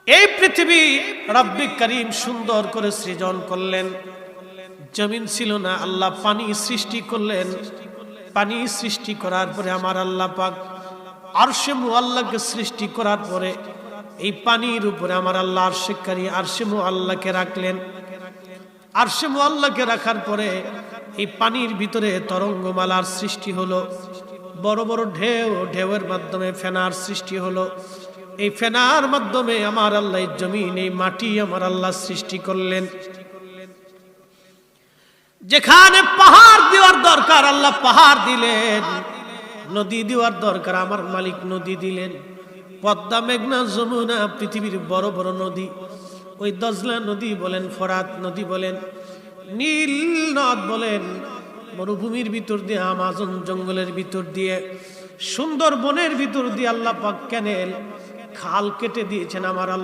এই পৃথিবী রব্বে করিম সুন্দর করে সৃজন করলেন। জমিন ছিল না, আল্লাহ পানি সৃষ্টি করলেন। পানি সৃষ্টি করার পরে আমার আল্লাহ পাক আরশে মুআল্লাকে সৃষ্টি করার পরে এই পানির উপরে আমার আল্লাহ আরশে মুআল্লাকে রাখলেন। আরশে মুআল্লাকে রাখার পরে এই পানির ভিতরে তরঙ্গমালার সৃষ্টি হলো, বড় বড় ঢেউ, ঢেউয়ের মাধ্যমে ফেনার সৃষ্টি হলো। এই ফেনার মাধ্যমে আমার আল্লাহ জমিন, এই মাটি আমার আল্লাহ সৃষ্টি করলেন। যেখানে পাহাড় দেওয়ার দরকার আল্লাহ পাহাড় দিলেন, নদী দেওয়ার দরকার আমার মালিক নদী দিলেন। পদ্মা, মেঘনা, যমুনা পৃথিবীর বড় বড় নদী, ওই দজলা নদী বলেন, ফরাত নদী বলেন, নীল নদ বলেন, মরুভূমির ভিতর দিয়ে, আমাজন জঙ্গলের ভিতর দিয়ে, সুন্দর বনের ভিতর দিয়ে আল্লাহ পাক ক্যানেল, খাল কেটে দিয়েছেন আমার আল্লাহ।